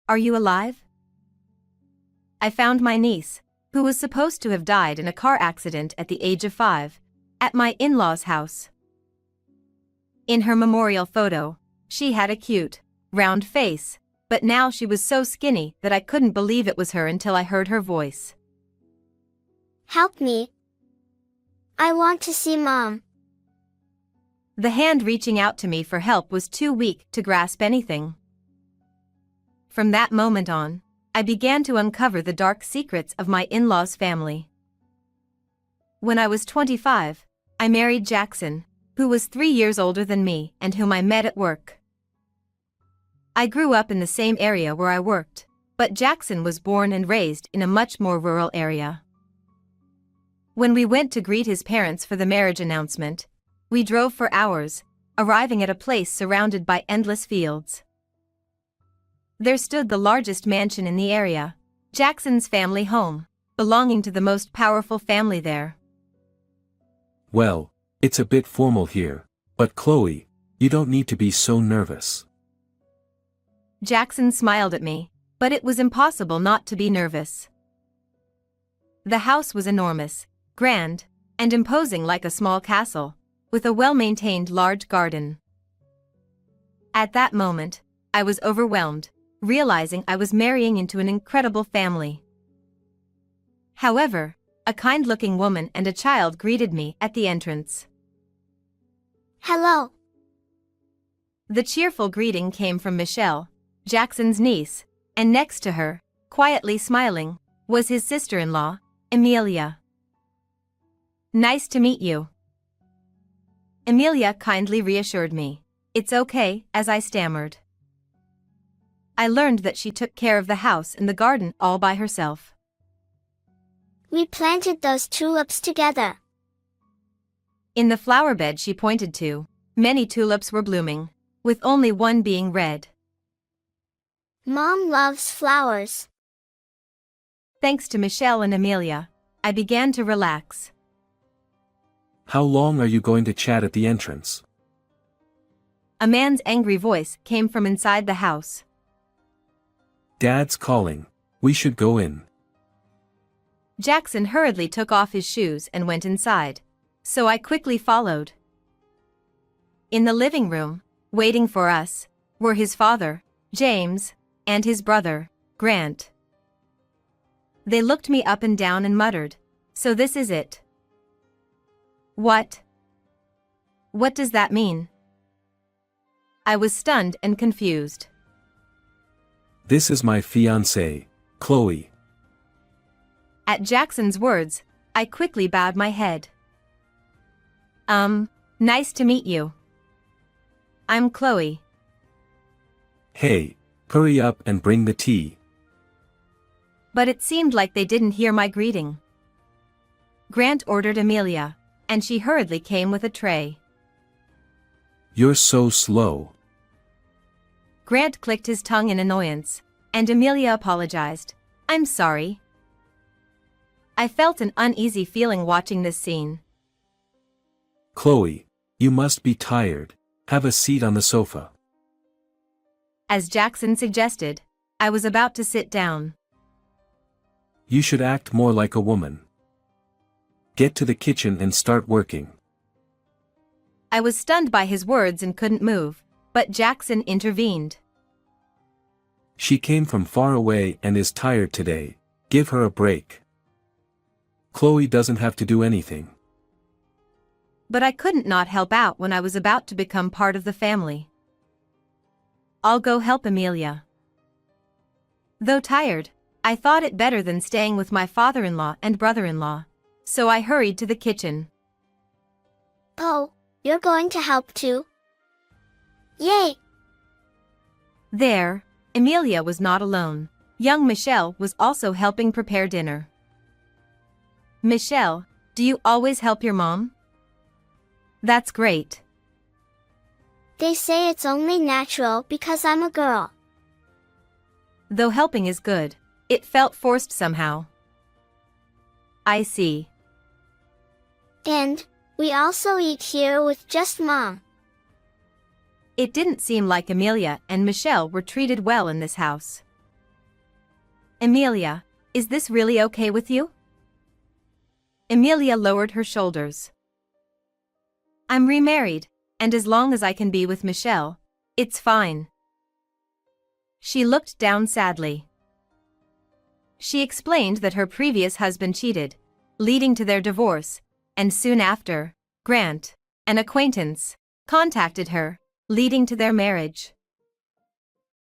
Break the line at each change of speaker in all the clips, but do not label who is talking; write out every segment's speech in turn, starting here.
Are you alive? I found my niece, who was supposed to have died in a car accident at the age of 5, at my in-laws' house. In her memorial photo, she had a cute, round face, but now she was so skinny that I couldn't believe it was her until I heard her voice.
Help me. I want to see Mom.
The hand reaching out to me for help was too weak to grasp anything. From that moment on, I began to uncover the dark secrets of my in-laws' family. When I was 25, I married Jackson, who was 3 years older than me and whom I met at work. I grew up in the same area where I worked, but Jackson was born and raised in a much more rural area. When we went to greet his parents for the marriage announcement, we drove for hours, arriving at a place surrounded by endless fields. There stood the largest mansion in the area, Jackson's family home, belonging to the most powerful family there.
Well, it's a bit formal here, but Chloe, you don't need to be so nervous.
Jackson smiled at me, but it was impossible not to be nervous. The house was enormous, grand, and imposing like a small castle, with a well-maintained large garden. At that moment, I was overwhelmed, realizing I was marrying into an incredible family. However, a kind-looking woman and a child greeted me at the entrance.
Hello.
The cheerful greeting came from Michelle, Jackson's niece, and next to her, quietly smiling, was his sister-in-law, Amelia. Nice to meet you. Amelia kindly reassured me. It's okay, as I stammered. I learned that she took care of the house and the garden all by herself.
We planted those tulips together.
In the flower bed she pointed to, many tulips were blooming, with only one being red.
Mom loves flowers.
Thanks to Michelle and Amelia, I began to relax.
How long are you going to chat at the entrance?
A man's angry voice came from inside the house.
Dad's calling. We should go in.
Jackson hurriedly took off his shoes and went inside, so I quickly followed. In the living room, waiting for us, were his father, James, and his brother, Grant. They looked me up and down and muttered, "So this is it." What? What does that mean? I was stunned and confused.
This is my fiancée, Chloe.
At Jackson's words, I quickly bowed my head. Nice to meet you. I'm Chloe.
Hey, hurry up and bring the tea.
But it seemed like they didn't hear my greeting. Grant ordered Amelia, and she hurriedly came with a tray.
You're so slow.
Grant clicked his tongue in annoyance, and Amelia apologized. I'm sorry. I felt an uneasy feeling watching this scene.
Chloe, you must be tired. Have a seat on the sofa.
As Jackson suggested, I was about to sit down.
You should act more like a woman. Get to the kitchen and start working.
I was stunned by his words and couldn't move, but Jackson intervened.
She came from far away and is tired today. Give her a break. Chloe doesn't have to do anything.
But I couldn't not help out when I was about to become part of the family. I'll go help Amelia. Though tired, I thought it better than staying with my father-in-law and brother-in-law, so I hurried to the kitchen.
Oh, you're going to help too? Yay!
There, Amelia was not alone. Young Michelle was also helping prepare dinner. Michelle, do you always help your mom? That's great.
They say it's only natural because I'm a girl.
Though helping is good, it felt forced somehow. I see.
And we also eat here with just Mom.
It didn't seem like Amelia and Michelle were treated well in this house. Emilia, is this really okay with you? Emilia lowered her shoulders. I'm remarried, and as long as I can be with Michelle, it's fine. She looked down sadly. She explained that her previous husband cheated, leading to their divorce, and soon after, Grant, an acquaintance, contacted her, leading to their marriage.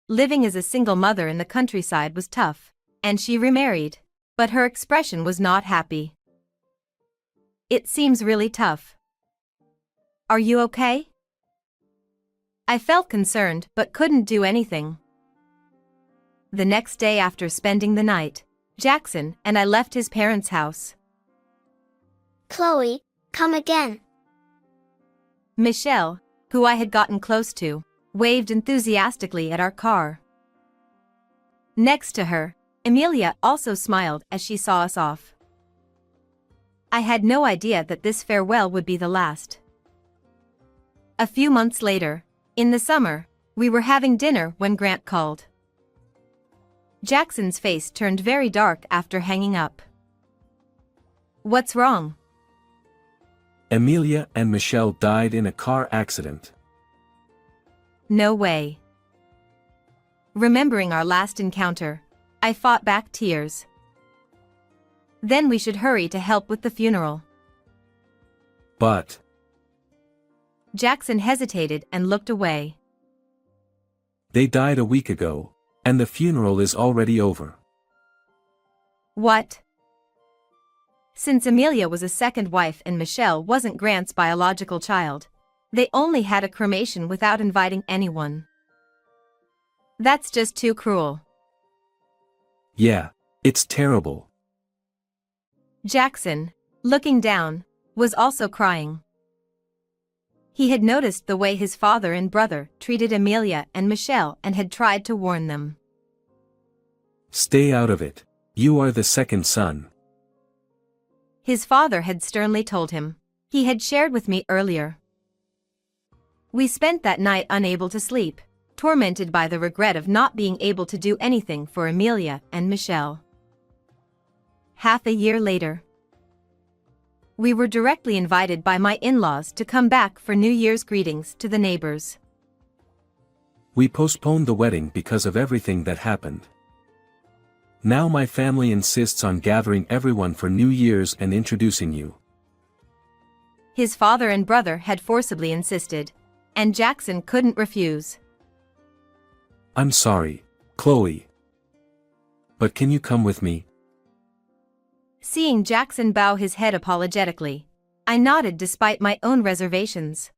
Living as a single mother in the countryside was tough, and she remarried, but her expression was not happy. It seems really tough. Are you okay? I felt concerned but couldn't do anything. The next day after spending the night, Jackson and I left his parents' house.
Chloe, come again.
Michelle, who I had gotten close to, waved enthusiastically at our car. Next to her, Emilia also smiled as she saw us off. I had no idea that this farewell would be the last. A few months later, in the summer, we were having dinner when Grant called. Jackson's face turned very dark after hanging up. What's wrong?
Emilia and Michelle died in a car accident.
No way. Remembering our last encounter, I fought back tears. Then we should hurry to help with the funeral.
But
Jackson hesitated and looked away.
they died a week ago, and the funeral is already over.
What? Since Emilia was a second wife and Michelle wasn't Grant's biological child, they only had a cremation without inviting anyone. That's just too cruel.
Yeah, it's terrible.
Jackson, looking down, was also crying. He had noticed the way his father and brother treated Emilia and Michelle and had tried to warn them.
Stay out of it. You are the second son.
His father had sternly told him. He had shared with me earlier. We spent that night unable to sleep, tormented by the regret of not being able to do anything for Emilia and Michelle. Half a year later, we were directly invited by my in-laws to come back for New Year's greetings to the neighbors.
We postponed the wedding because of everything that happened. Now my family insists on gathering everyone for New Year's and introducing you.
His father and brother had forcibly insisted, and Jackson couldn't refuse.
I'm sorry, Chloe. But can you come with me?
Seeing Jackson bow his head apologetically, I nodded despite my own reservations.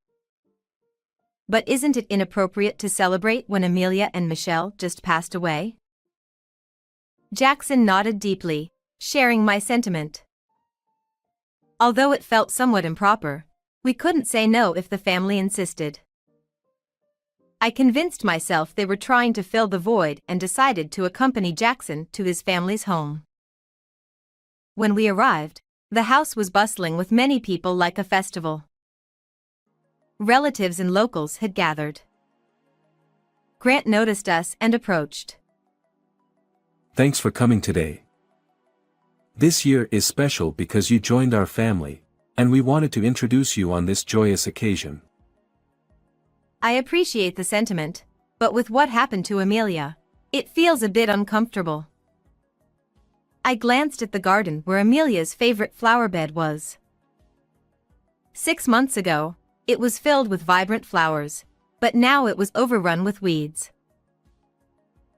But isn't it inappropriate to celebrate when Emilia and Michelle just passed away? Jackson nodded deeply, sharing my sentiment. Although it felt somewhat improper, we couldn't say no if the family insisted. I convinced myself they were trying to fill the void and decided to accompany Jackson to his family's home. When we arrived, the house was bustling with many people like a festival. Relatives and locals had gathered. Grant noticed us and approached.
Thanks for coming today. This year is special because you joined our family, and we wanted to introduce you on this joyous occasion.
I appreciate the sentiment, but with what happened to Emilia, it feels a bit uncomfortable. I glanced at the garden where Emilia's favorite flower bed was. 6 months ago, it was filled with vibrant flowers, but now it was overrun with weeds.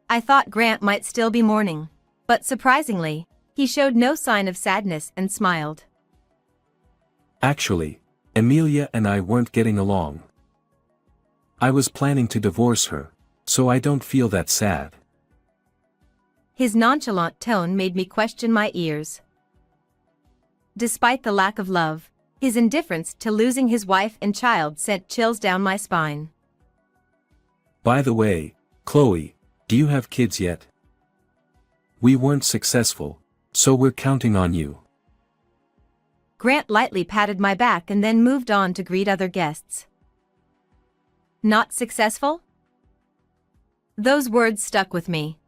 I thought Grant might still be mourning, but surprisingly, he showed no sign of sadness and smiled.
Actually, Emilia and I weren't getting along. I was planning to divorce her, so I don't feel that sad.
His nonchalant tone made me question my ears. Despite the lack of love, his indifference to losing his wife and child sent chills down my spine.
By the way, Chloe, do you have kids yet? We weren't successful, so we're counting on you.
Grant lightly patted my back and then moved on to greet other guests. Not successful? Those words stuck with me.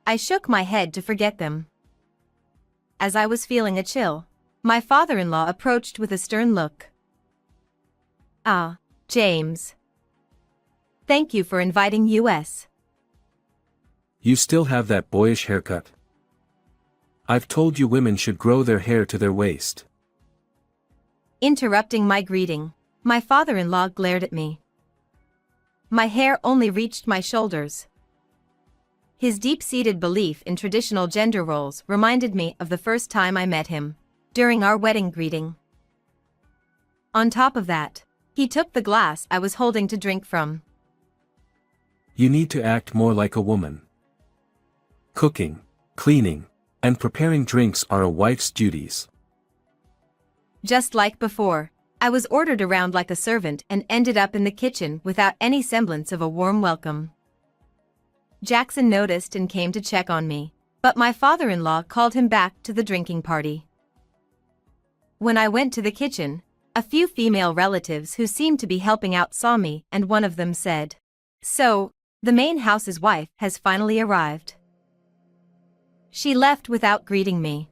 I shook my head to forget them. As I was feeling a chill, my father-in-law approached with a stern look. "Ah, James. Thank you for inviting us.
You still have that boyish haircut. I've told you women should grow their hair to their waist."
Interrupting my greeting, my father-in-law glared at me. My hair only reached my shoulders. His deep-seated belief in traditional gender roles reminded me of the first time I met him, during our wedding greeting. On top of that, he took the glass I was holding to drink from.
You need to act more like a woman. Cooking, cleaning, and preparing drinks are a wife's duties.
Just like before, I was ordered around like a servant and ended up in the kitchen without any semblance of a warm welcome. Jackson noticed and came to check on me, but my father-in-law called him back to the drinking party. When I went to the kitchen, a few female relatives who seemed to be helping out saw me, and one of them said, "So, the main house's wife has finally arrived." She left without greeting me.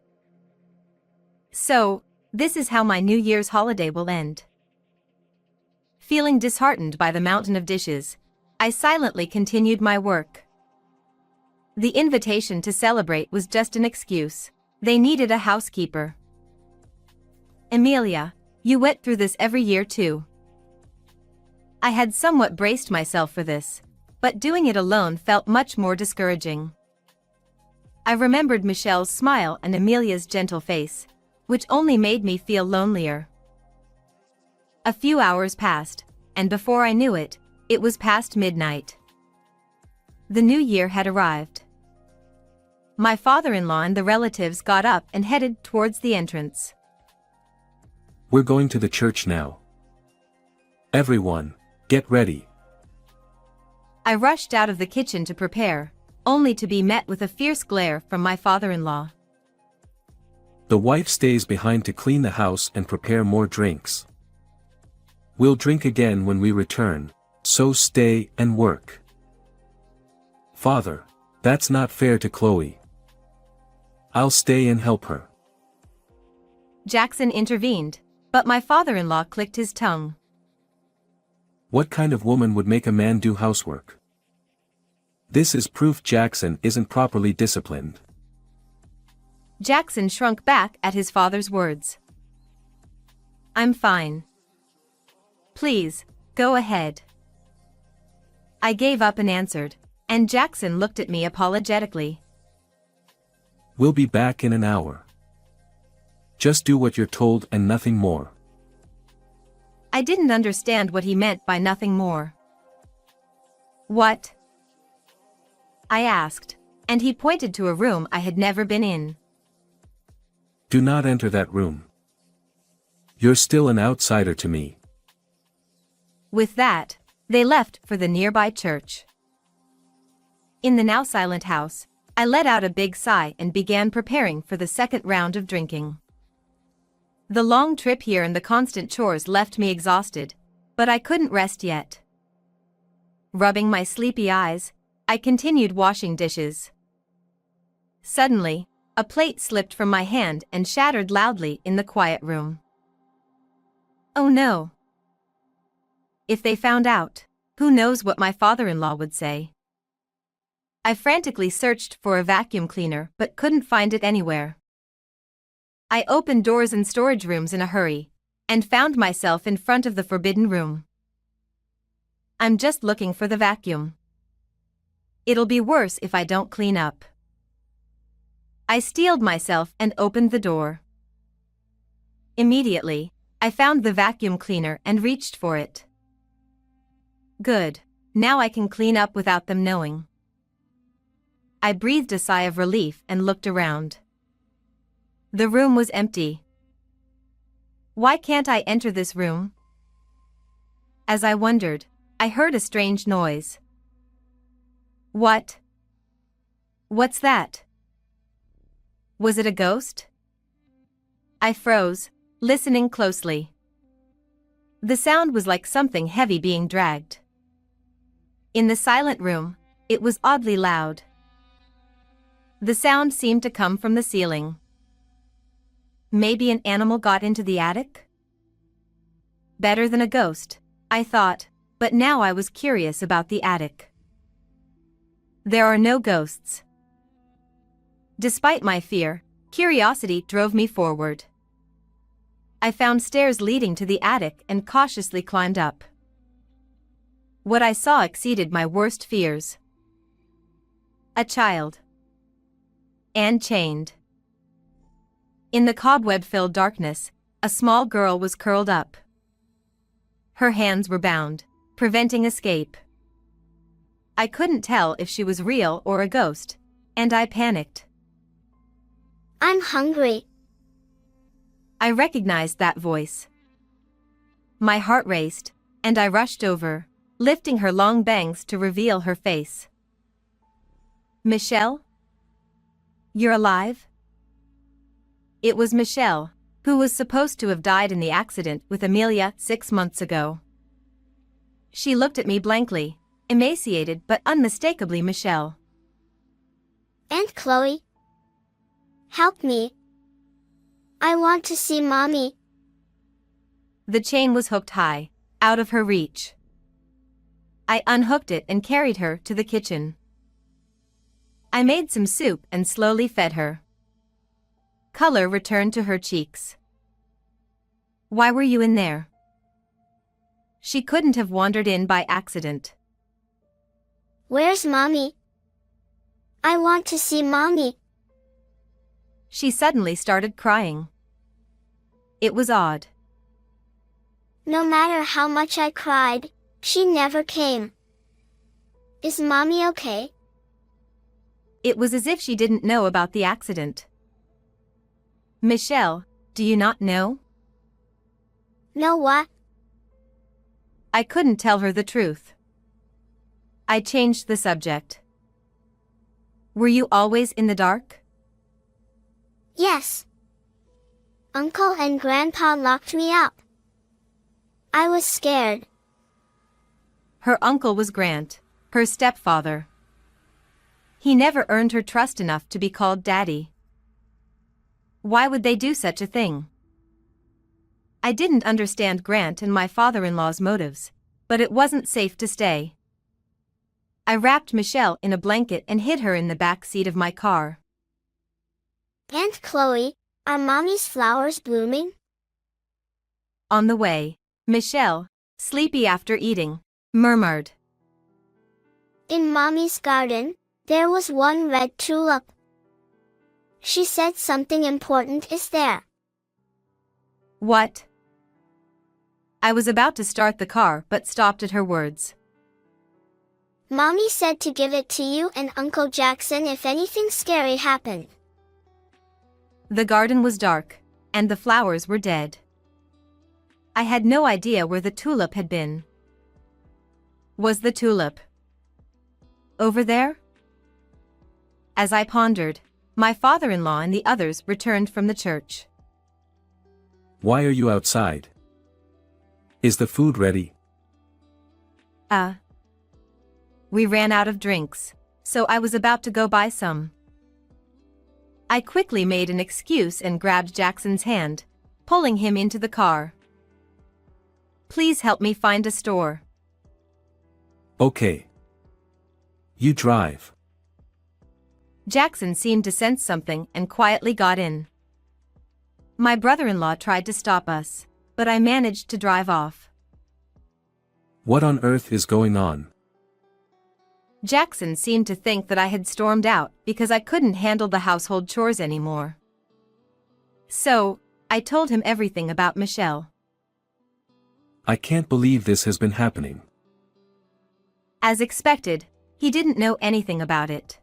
So, this is how my New Year's holiday will end. Feeling disheartened by the mountain of dishes, I silently continued my work. The invitation to celebrate was just an excuse. They needed a housekeeper. "Emilia, you went through this every year too." I had somewhat braced myself for this, but doing it alone felt much more discouraging. I remembered Michelle's smile and Emilia's gentle face, which only made me feel lonelier. A few hours passed, and before I knew it, it was past midnight. The new year had arrived. My father-in-law and the relatives got up and headed towards the entrance.
We're going to the church now. Everyone, get ready.
I rushed out of the kitchen to prepare, only to be met with a fierce glare from my father-in-law.
The wife stays behind to clean the house and prepare more drinks. We'll drink again when we return, so stay and work. Father, that's not fair to Chloe. I'll stay and help her.
Jackson intervened, but my father-in-law clicked his tongue.
What kind of woman would make a man do housework? This is proof Jackson isn't properly disciplined.
Jackson shrunk back at his father's words. "I'm fine. Please, go ahead." I gave up and answered, and Jackson looked at me apologetically.
We'll be back in an hour. Just do what you're told and nothing more.
I didn't understand what he meant by nothing more. "What?" I asked, and he pointed to a room I had never been in.
Do not enter that room. You're still an outsider to me.
With that, they left for the nearby church. In the now silent house, I let out a big sigh and began preparing for the second round of drinking. The long trip here and the constant chores left me exhausted, but I couldn't rest yet. Rubbing my sleepy eyes, I continued washing dishes. Suddenly, a plate slipped from my hand and shattered loudly in the quiet room. Oh no! If they found out, who knows what my father-in-law would say. I frantically searched for a vacuum cleaner but couldn't find it anywhere. I opened doors and storage rooms in a hurry, and found myself in front of the forbidden room. I'm just looking for the vacuum. It'll be worse if I don't clean up. I steeled myself and opened the door. Immediately, I found the vacuum cleaner and reached for it. Good, now I can clean up without them knowing. I breathed a sigh of relief and looked around. The room was empty. Why can't I enter this room? As I wondered, I heard a strange noise. What? What's that? Was it a ghost? I froze, listening closely. The sound was like something heavy being dragged. In the silent room, it was oddly loud. The sound seemed to come from the ceiling. Maybe an animal got into the attic? Better than a ghost, I thought, but now I was curious about the attic. There are no ghosts. Despite my fear, curiosity drove me forward. I found stairs leading to the attic and cautiously climbed up. What I saw exceeded my worst fears. A child. And chained. In the cobweb-filled darkness, a small girl was curled up. Her hands were bound, preventing escape. I couldn't tell if she was real or a ghost, and I panicked.
I'm hungry.
I recognized that voice. My heart raced, and I rushed over, lifting her long bangs to reveal her face. Michelle? You're alive? It was Michelle, who was supposed to have died in the accident with Amelia 6 months ago. She looked at me blankly, emaciated but unmistakably Michelle.
Aunt Chloe? Help me. I want to see Mommy.
The chain was hooked high, out of her reach. I unhooked it and carried her to the kitchen. I made some soup and slowly fed her. Color returned to her cheeks. Why were you in there? She couldn't have wandered in by accident.
Where's Mommy? I want to see Mommy.
She suddenly started crying. It was odd.
No matter how much I cried, she never came. Is Mommy okay?
It was as if she didn't know about the accident. Michelle, do you not know?
Know what?
I couldn't tell her the truth. I changed the subject. Were you always in the dark?
Yes. Uncle and Grandpa locked me up. I was scared.
Her uncle was Grant, her stepfather. He never earned her trust enough to be called Daddy. Why would they do such a thing? I didn't understand Grant and my father-in-law's motives, but it wasn't safe to stay. I wrapped Michelle in a blanket and hid her in the back seat of my car.
Aunt Chloe, are Mommy's flowers blooming?
On the way, Michelle, sleepy after eating, murmured.
In Mommy's garden, there was one red tulip. She said something important is there.
What? I was about to start the car but stopped at her words.
Mommy said to give it to you and Uncle Jackson if anything scary happened.
The garden was dark, and the flowers were dead. I had no idea where the tulip had been. Was the tulip over there? As I pondered, my father-in-law and the others returned from the church.
Why are you outside? Is the food ready?
We ran out of drinks, so I was about to go buy some. I quickly made an excuse and grabbed Jackson's hand, pulling him into the car. Please help me find a store.
Okay. You drive.
Jackson seemed to sense something and quietly got in. My brother-in-law tried to stop us, but I managed to drive off.
What on earth is going on?
Jackson seemed to think that I had stormed out because I couldn't handle the household chores anymore. So, I told him everything about Michelle.
I can't believe this has been happening.
As expected, he didn't know anything about it.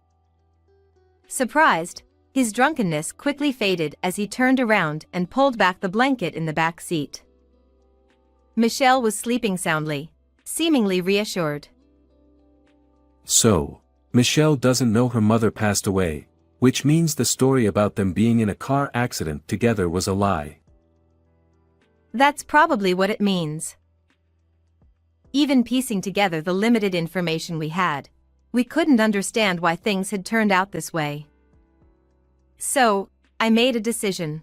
Surprised, his drunkenness quickly faded as he turned around and pulled back the blanket in the back seat. Michelle was sleeping soundly, seemingly reassured.
So, Michelle doesn't know her mother passed away, which means the story about them being in a car accident together was a lie.
That's probably what it means. Even piecing together the limited information we had, we couldn't understand why things had turned out this way. So, I made a decision.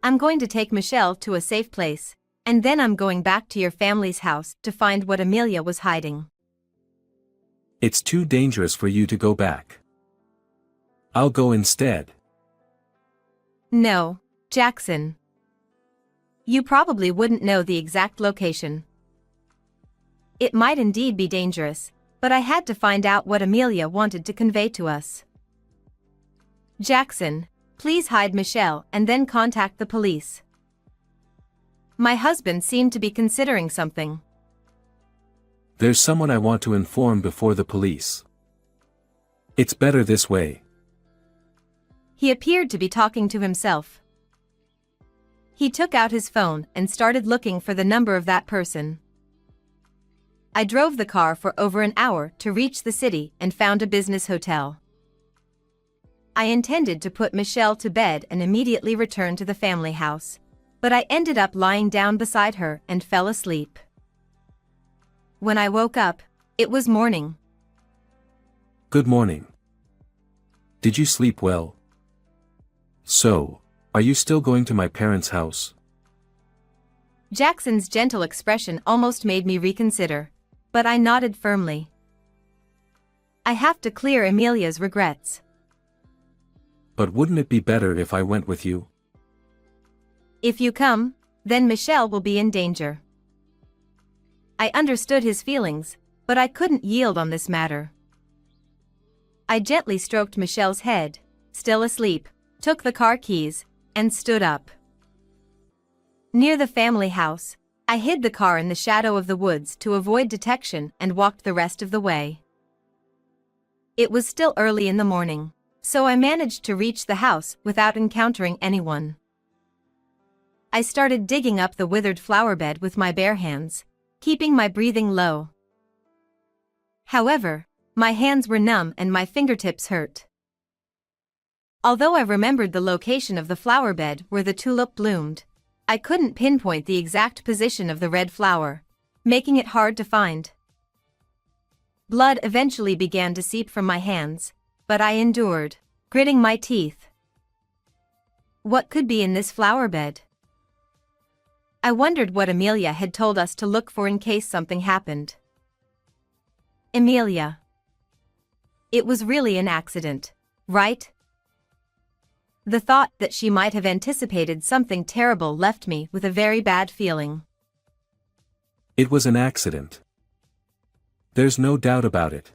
I'm going to take Michelle to a safe place, and then I'm going back to your family's house to find what Amelia was hiding.
It's too dangerous for you to go back. I'll go instead.
No, Jackson. You probably wouldn't know the exact location. It might indeed be dangerous, but I had to find out what Amelia wanted to convey to us. Jackson, please hide Michelle and then contact the police. My husband seemed to be considering something.
There's someone I want to inform before the police. It's better this way.
He appeared to be talking to himself. He took out his phone and started looking for the number of that person. I drove the car for over an hour to reach the city and found a business hotel. I intended to put Michelle to bed and immediately return to the family house, but I ended up lying down beside her and fell asleep. When I woke up, it was morning.
Good morning. Did you sleep well? So, are you still going to my parents' house?
Jackson's gentle expression almost made me reconsider, but I nodded firmly. I have to clear Amelia's regrets.
But wouldn't it be better if I went with you?
If you come, then Michelle will be in danger. I understood his feelings, but I couldn't yield on this matter. I gently stroked Michelle's head, still asleep, took the car keys, and stood up. Near the family house, I hid the car in the shadow of the woods to avoid detection and walked the rest of the way. It was still early in the morning, so I managed to reach the house without encountering anyone. I started digging up the withered flower bed with my bare hands, keeping my breathing low. However, my hands were numb and my fingertips hurt. Although I remembered the location of the flower bed where the tulip bloomed, I couldn't pinpoint the exact position of the red flower, making it hard to find. Blood eventually began to seep from my hands, but I endured, gritting my teeth. What could be in this flower bed? I wondered what Amelia had told us to look for in case something happened. Amelia. It was really an accident, right? The thought that she might have anticipated something terrible left me with a very bad feeling.
It was an accident. There's no doubt about it.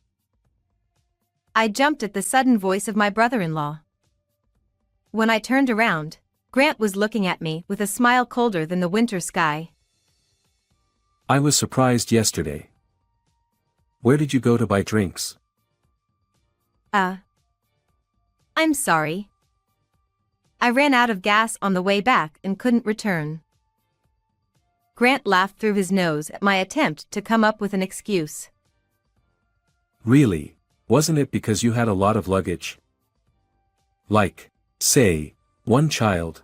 I jumped at the sudden voice of my brother-in-law. When I turned around, Grant was looking at me with a smile colder than the winter sky.
I was surprised yesterday. Where did you go to buy drinks?
I'm sorry. I ran out of gas on the way back and couldn't return. Grant laughed through his nose at my attempt to come up with an excuse.
Really, wasn't it because you had a lot of luggage? Like, say, one child.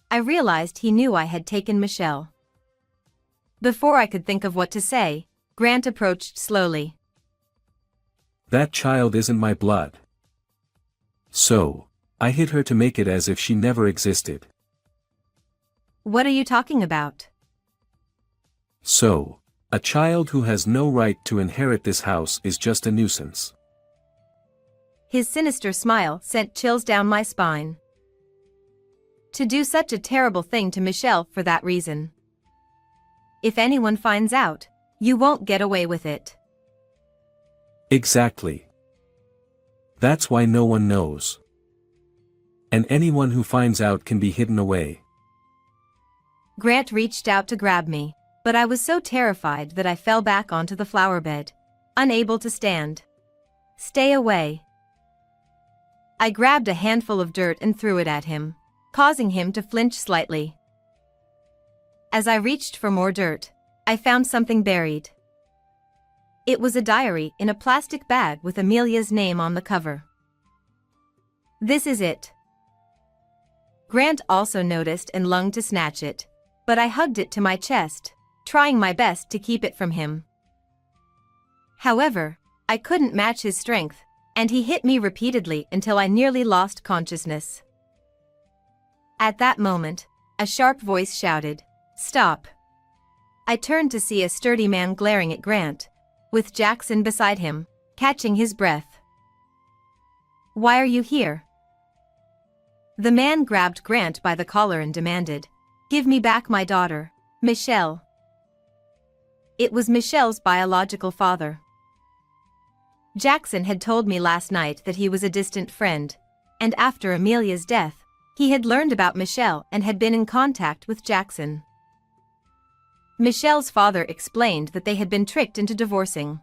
I realized he knew I had taken Michelle. Before I could think of what to say, Grant approached slowly.
That child isn't my blood. So, I hid her to make it as if she never existed.
What are you talking about?
So, a child who has no right to inherit this house is just a nuisance.
His sinister smile sent chills down my spine. To do such a terrible thing to Michelle for that reason. If anyone finds out, you won't get away with it.
Exactly. That's why no one knows. And anyone who finds out can be hidden away.
Grant reached out to grab me, but I was so terrified that I fell back onto the flower bed, unable to stand. Stay away. I grabbed a handful of dirt and threw it at him, causing him to flinch slightly. As I reached for more dirt, I found something buried. It was a diary in a plastic bag with Amelia's name on the cover. This is it. Grant also noticed and longed to snatch it, but I hugged it to my chest, trying my best to keep it from him. However, I couldn't match his strength, and he hit me repeatedly until I nearly lost consciousness. At that moment, a sharp voice shouted, "Stop!" I turned to see a sturdy man glaring at Grant, with Jackson beside him, catching his breath. "Why are you here?" The man grabbed Grant by the collar and demanded, "Give me back my daughter, Michelle." It was Michelle's biological father. Jackson had told me last night that he was a distant friend, and after Amelia's death, he had learned about Michelle and had been in contact with Jackson. Michelle's father explained that they had been tricked into divorcing.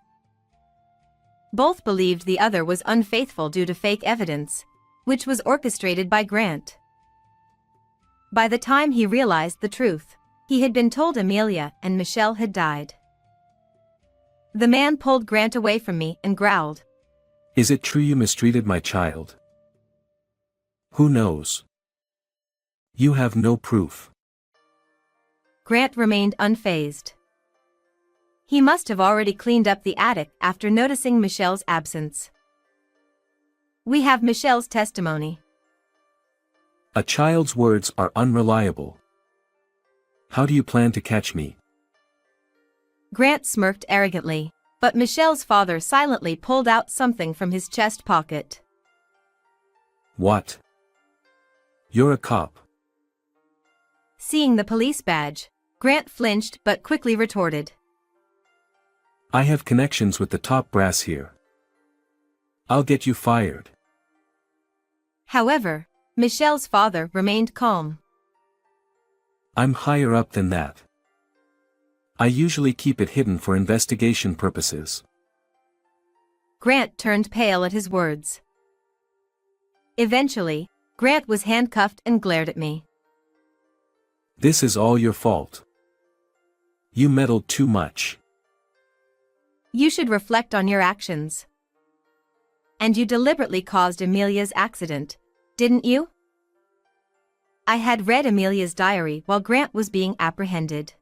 Both believed the other was unfaithful due to fake evidence, which was orchestrated by Grant. By the time he realized the truth, he had been told Amelia and Michelle had died. The man pulled Grant away from me and growled,
"Is it true you mistreated my child?" "Who knows? You have no proof."
Grant remained unfazed. He must have already cleaned up the attic after noticing Michelle's absence. "We have Michelle's testimony."
"A child's words are unreliable. How do you plan to catch me?"
Grant smirked arrogantly, but Michelle's father silently pulled out something from his chest pocket.
"What? You're a cop."
Seeing the police badge, Grant flinched but quickly retorted,
"I have connections with the top brass here. I'll get you fired."
However, Michelle's father remained calm.
"I'm higher up than that. I usually keep it hidden for investigation purposes."
Grant turned pale at his words. Eventually, Grant was handcuffed and glared at me.
"This is all your fault. You meddled too much.
You should reflect on your actions. And you deliberately caused Amelia's accident, didn't you?" I had read Amelia's diary while Grant was being apprehended.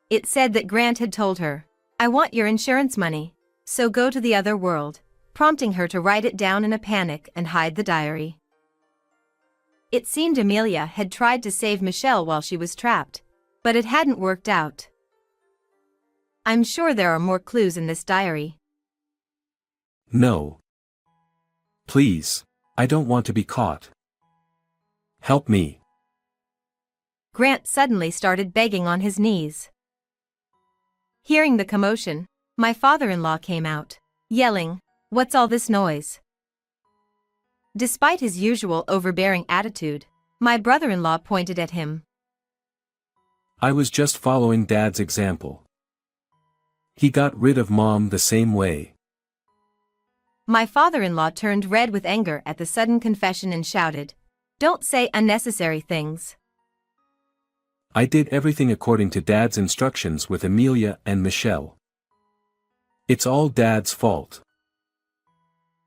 It said that Grant had told her, "I want your insurance money, so go to the other world," prompting her to write it down in a panic and hide the diary. It seemed Amelia had tried to save Michelle while she was trapped, but it hadn't worked out. I'm sure there are more clues in this diary.
"No. Please, I don't want to be caught. Help me."
Grant suddenly started begging on his knees. Hearing the commotion, my father-in-law came out, yelling, "What's all this noise?" Despite his usual overbearing attitude, my brother-in-law pointed at him.
"I was just following Dad's example. He got rid of Mom the same way."
My father-in-law turned red with anger at the sudden confession and shouted, "Don't say unnecessary things."
"I did everything according to Dad's instructions with Amelia and Michelle. It's all Dad's fault."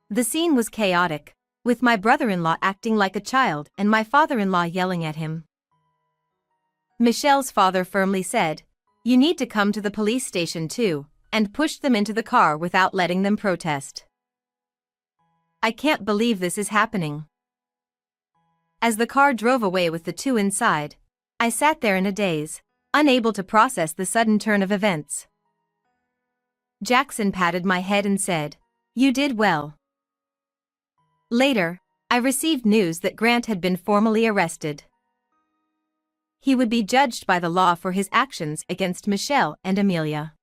The scene was chaotic, with my brother-in-law acting like a child and my father-in-law yelling at him. Michelle's father firmly said, "You need to come to the police station too," and pushed them into the car without letting them protest. I can't believe this is happening. As the car drove away with the two inside, I sat there in a daze, unable to process the sudden turn of events. Jackson patted my head and said, "You did well." Later, I received news that Grant had been formally arrested. He would be judged by the law for his actions against Michelle and Amelia.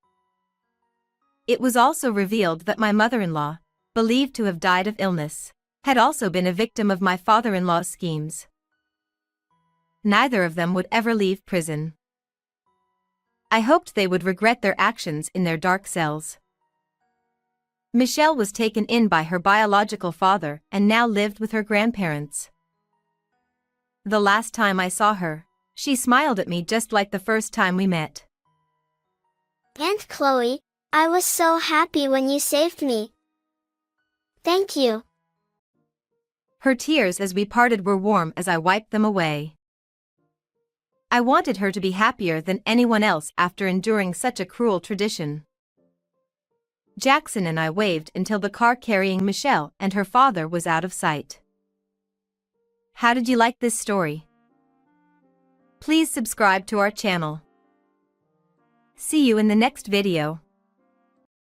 It was also revealed that my mother-in-law, believed to have died of illness, had also been a victim of my father-in-law's schemes. Neither of them would ever leave prison. I hoped they would regret their actions in their dark cells. Michelle was taken in by her biological father and now lived with her grandparents. The last time I saw her, she smiled at me just like the first time we met.
Aunt Chloe, I was so happy when you saved me. Thank you.
Her tears as we parted were warm as I wiped them away. I wanted her to be happier than anyone else after enduring such a cruel tradition. Jackson and I waved until the car carrying Michelle and her father was out of sight. How did you like this story? Please subscribe to our channel. See you in the next video.